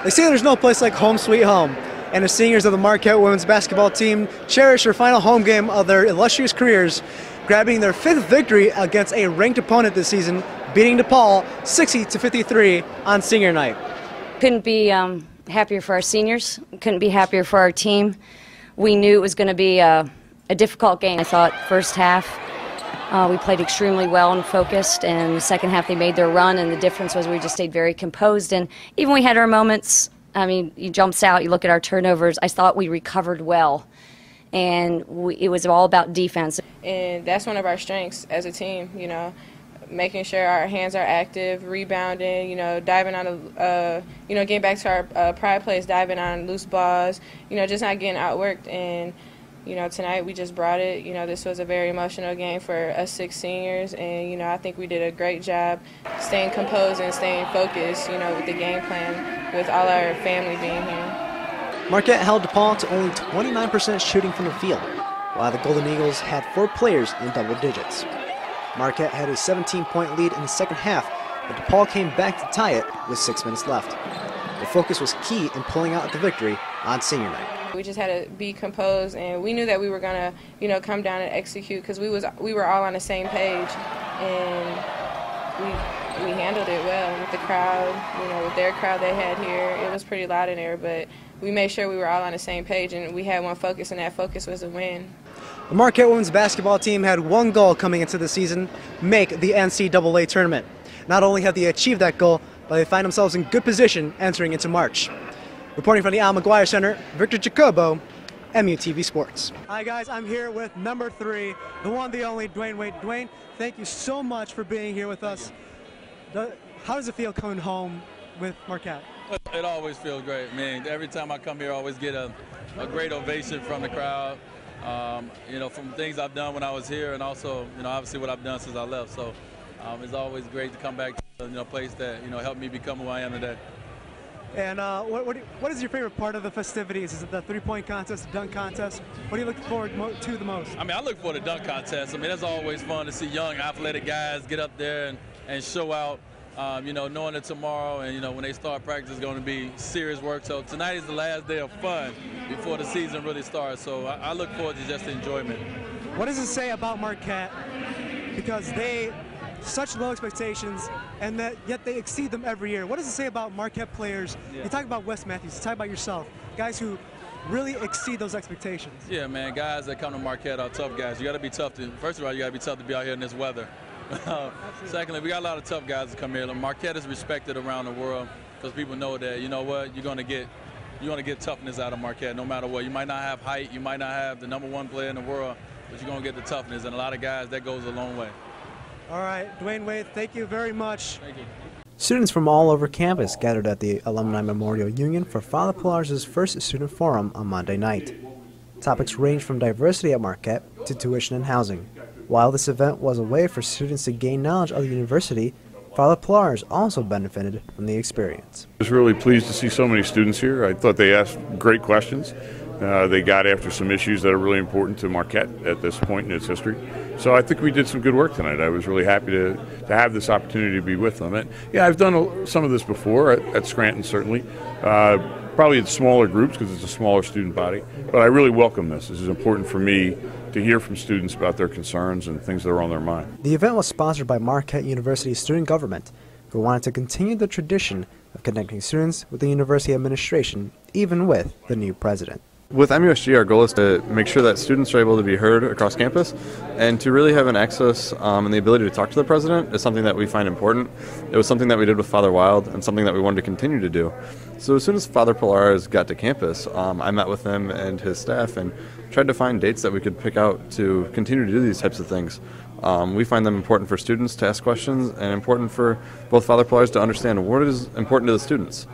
They say there's no place like home sweet home, and the seniors of the Marquette women's basketball team cherish their final home game of their illustrious careers, grabbing their 5th victory against a ranked opponent this season, beating DePaul 60-53 on senior night. Couldn't be happier for our seniors, couldn't be happier for our team. We knew it was going to be a difficult game. I thought first half we played extremely well and focused, and the second half they made their run, and the difference was we just stayed very composed. And even we had our moments. I mean, you jumps out, you look at our turnovers. I thought we recovered well, and it was all about defense. And that's one of our strengths as a team, you know, making sure our hands are active, rebounding, you know, diving on, you know, getting back to our pride plays, diving on loose balls, you know, just not getting outworked. And, you know, tonight we just brought it. You know, this was a very emotional game for us 6 seniors, and, you know, I think we did a great job staying composed and staying focused, you know, with the game plan, with all our family being here. Marquette held DePaul to only 29% shooting from the field, while the Golden Eagles had 4 players in double digits. Marquette had a 17-point lead in the second half, but DePaul came back to tie it with 6 minutes left. The focus was key in pulling out the victory on senior night. We just had to be composed, and we knew that we were going to, you know, come down and execute, because we were all on the same page, and we handled it well with the crowd, you know, with their crowd they had here. It was pretty loud in there, but we made sure we were all on the same page, and we had one focus, and that focus was a win. The Marquette women's basketball team had one goal coming into the season: make the NCAA tournament. Not only have they achieved that goal, but they find themselves in good position entering into March. Reporting from the Al McGuire Center, Victor Jacobo, MUTV Sports. Hi guys, I'm here with number 3, the one, the only, Dwayne Wade. Dwayne, thank you so much for being here with us. How does it feel coming home with Marquette? It always feels great. I mean, every time I come here, I always get a great ovation from the crowd. You know, from things I've done when I was here, and also, you know, obviously what I've done since I left. So it's always great to come back to, you know, a place that, you know, helped me become who I am today. And what is your favorite part of the festivities? Is it the 3-point contest, the dunk contest? What do you look forward to the most? I mean, I look forward to the dunk contest. I mean, that's always fun to see young, athletic guys get up there and show out, you know, knowing that tomorrow and, you know, when they start practice is going to be serious work. So tonight is the last day of fun before the season really starts. So I look forward to just the enjoyment. What does it say about Marquette? Because they such low expectations, and yet they exceed them every year. What does it say about Marquette players? Yeah. You talk about Wes Matthews, you talk about yourself, guys who really exceed those expectations. Yeah, man, guys that come to Marquette are tough guys. You got to be tough to, first of all, you got to be tough to be out here in this weather. Secondly, we got a lot of tough guys that come here. Marquette is respected around the world because people know that, you know what, you're going to get toughness out of Marquette no matter what. You might not have height, you might not have the #1 player in the world, but you're going to get the toughness, and a lot of guys, that goes a long way. All right, Dwayne Wade, thank you very much. Thank you. Students from all over campus gathered at the Alumni Memorial Union for Father Pilar's first student forum on Monday night. Topics ranged from diversity at Marquette to tuition and housing. While this event was a way for students to gain knowledge of the university, Father Pilar's also benefited from the experience. I was really pleased to see so many students here. I thought they asked great questions. They got after some issues that are really important to Marquette at this point in its history. So I think we did some good work tonight. I was really happy to have this opportunity to be with them. And yeah, I've done some of this before at Scranton, certainly. Probably in smaller groups because it's a smaller student body. But I really welcome this. This is important for me to hear from students about their concerns and things that are on their mind. The event was sponsored by Marquette University student government, who wanted to continue the tradition of connecting students with the university administration, even with the new president. With MUSG, our goal is to make sure that students are able to be heard across campus, and to really have an access and the ability to talk to the president is something that we find important. It was something that we did with Father Wild and something that we wanted to continue to do. So as soon as Father Pilar's got to campus, I met with him and his staff and tried to find dates that we could pick out to continue to do these types of things. We find them important for students to ask questions and important for both Father Pilar's to understand what is important to the students.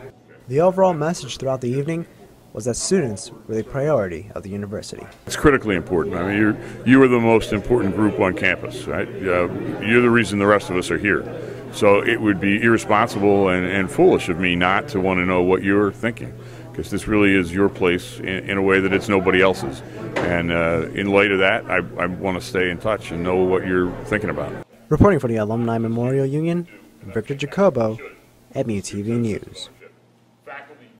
The overall message throughout the evening was that students were the priority of the university. It's critically important. I mean, you are the most important group on campus, right? You're the reason the rest of us are here. So it would be irresponsible and foolish of me not to want to know what you're thinking, because this really is your place in a way that it's nobody else's. And in light of that, I want to stay in touch and know what you're thinking about. Reporting for the Alumni Memorial Union, Victor Jacobo, MUTV News.